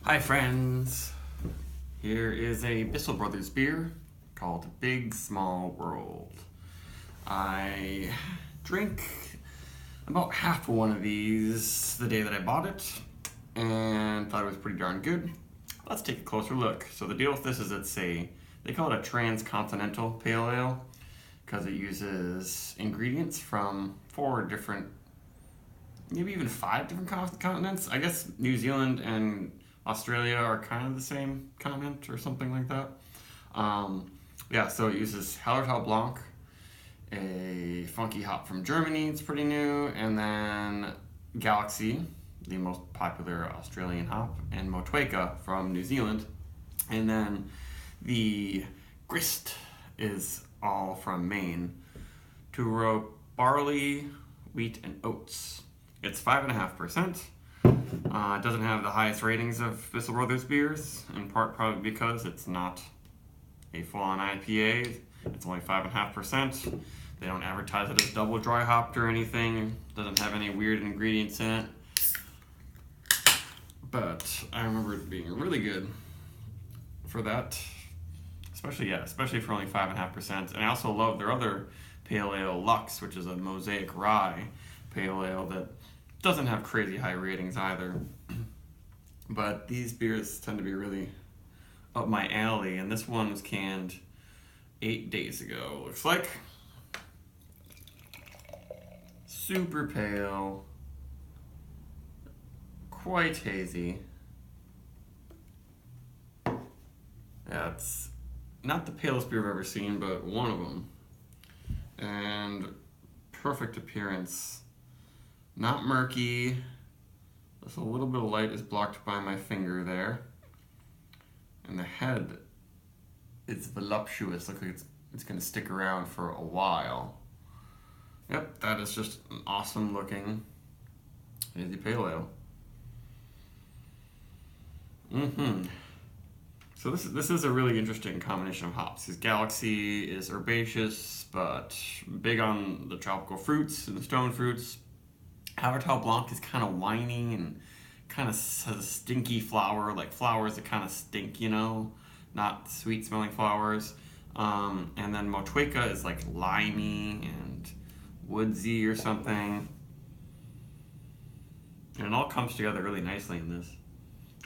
Hi friends, here is a Bissell Brothers beer called Big Small World. I drank about half of one of these the day that I bought it and thought it was pretty darn good. Let's take a closer look. So the deal with this is they call it a transcontinental pale ale because it uses ingredients from 4 different, maybe even 5 different continents. I guess New Zealand and Australia are kind of the same continent or something like that. Yeah, so it uses Hallertau Blanc, a funky hop from Germany, it's pretty new, and then Galaxy, the most popular Australian hop, and Motueka from New Zealand. And then the grist is all from Maine. Turo barley, wheat, and oats. It's 5.5%. It doesn't have the highest ratings of Bissell Brothers beers, in part probably because it's not a full-on IPA. It's only 5.5%. They don't advertise it as double dry hopped or anything. It doesn't have any weird ingredients in it. But I remember it being really good for that. Especially for only 5.5%. And I also love their other pale ale, Lux, which is a mosaic rye pale ale that doesn't have crazy high ratings either. But these beers tend to be really up my alley, and this one was canned 8 days ago, looks like. Super pale, quite hazy. Yeah, it's not the palest beer I've ever seen, but one of them. And perfect appearance. Not murky. Just a little bit of light is blocked by my finger there. And the head is voluptuous. Looks like it's going to stick around for a while. Yep, that is just an awesome looking hazy pale ale. So this is a really interesting combination of hops. Because Galaxy is herbaceous, but big on the tropical fruits and the stone fruits. Hallertau Blanc is kind of winey and kind of has a stinky flower, like flowers that kind of stink, not sweet smelling flowers. And then Motueka is like limey and woodsy or something. And it all comes together really nicely in this.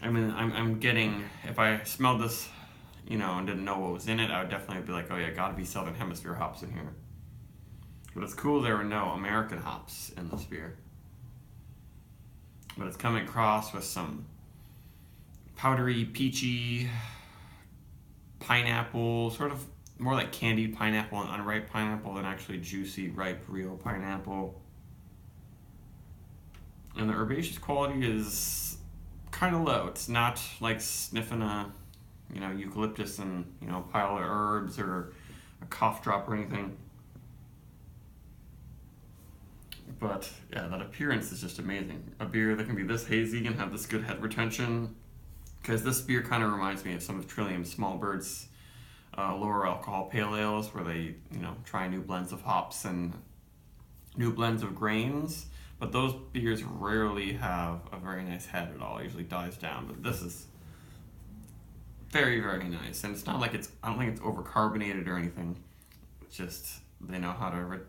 I mean, I'm getting, if I smelled this, and didn't know what was in it, I would definitely be like, oh yeah, gotta be Southern Hemisphere hops in here. But it's cool there were no American hops in this beer. But it's coming across with some powdery, peachy pineapple, sort of more like candied pineapple and unripe pineapple than actually juicy, ripe, real pineapple. And the herbaceous quality is kind of low. It's not like sniffing a, eucalyptus and, pile of herbs or a cough drop or anything. But yeah, that appearance is just amazing. A beer that can be this hazy and have this good head retention. Because this beer kind of reminds me of some of Trillium Smallbird's lower alcohol pale ales, where they, try new blends of hops and new blends of grains. But those beers rarely have a very nice head at all. It usually dies down. But this is very, very nice. And it's not like I don't think it's overcarbonated or anything. It's just they know how to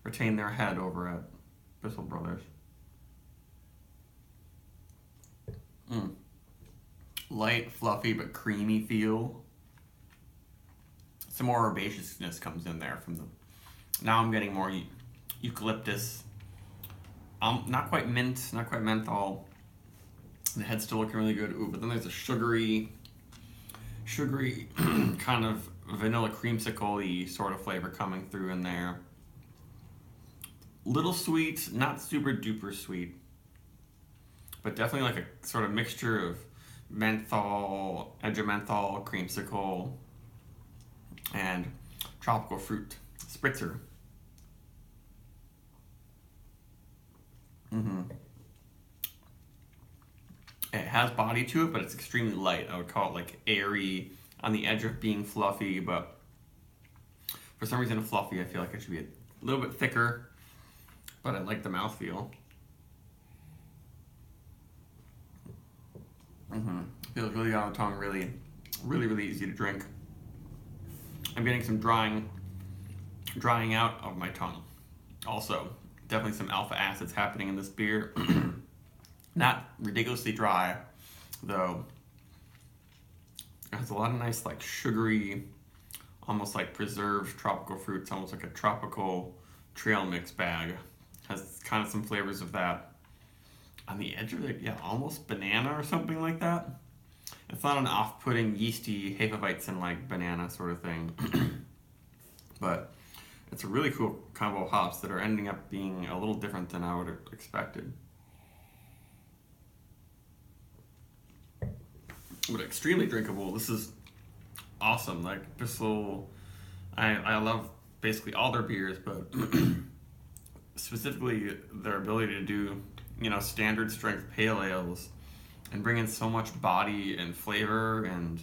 retain their head over at Bissell Brothers. Light, fluffy, but creamy feel. Some more herbaceousness comes in there from the. Now I'm getting more eucalyptus. Not quite mint, not quite menthol. The head's still looking really good. Ooh, but then there's a sugary kind of vanilla creamsicle-y sort of flavor coming through in there. Little sweet, not super duper sweet, but definitely like a sort of mixture of menthol, edge of menthol, creamsicle, and tropical fruit spritzer. It has body to it, but it's extremely light. I would call it like airy, on the edge of being fluffy, but for some reason fluffy, I feel like it should be a little bit thicker, but I like the mouthfeel. Feels really on the tongue, really easy to drink. I'm getting some drying out of my tongue. Also, definitely some alpha acids happening in this beer. Not ridiculously dry, though. It has a lot of nice, like, sugary, almost like preserved tropical fruits, almost like a tropical trail mix bag. Has kind of some flavors of that. On the edge of it, yeah, almost banana or something like that. It's not an off-putting, yeasty, Hefeweizen like banana sort of thing. But it's a really cool combo of hops that are ending up being a little different than I would have expected. But extremely drinkable. This is awesome. Like Bissell, I love basically all their beers, but specifically their ability to do, standard strength pale ales and bring in so much body and flavor and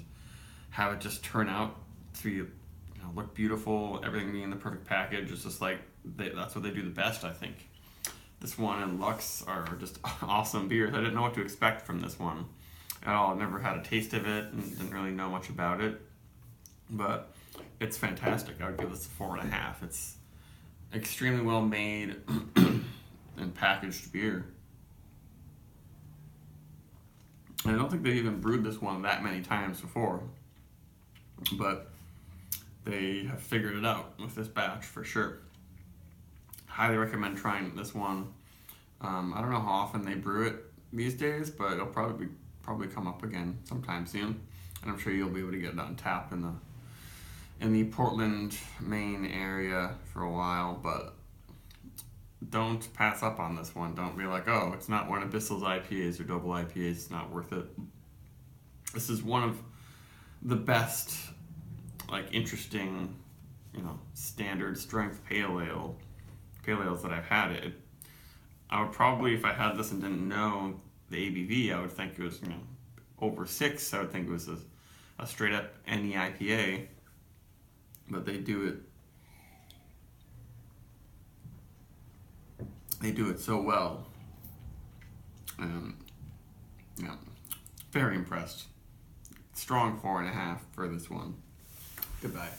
have it just turn out to look beautiful, everything being the perfect package. It's just like that's what they do the best, I think. This one and Lux are just awesome beers. I didn't know what to expect from this one at all. I've never had a taste of it and didn't really know much about it, but it's fantastic. I would give this a 4.5. It's extremely well made and packaged beer. And I don't think they've even brewed this one that many times before, but they have figured it out with this batch for sure. Highly recommend trying this one. I don't know how often they brew it these days, but it'll probably come up again sometime soon, and I'm sure you'll be able to get it on tap in the Portland, Maine area for a while. But don't pass up on this one. Don't be like, oh, it's not one of Bissell's IPAs or double IPAs. It's not worth it. This is one of the best, like, interesting, standard strength pale ales that I've had. I would probably, if I had this and didn't know the ABV, I would think it was, over 6. I would think it was a straight up any IPA, but they do it so well. Yeah, very impressed. Strong 4.5 for this one. Goodbye.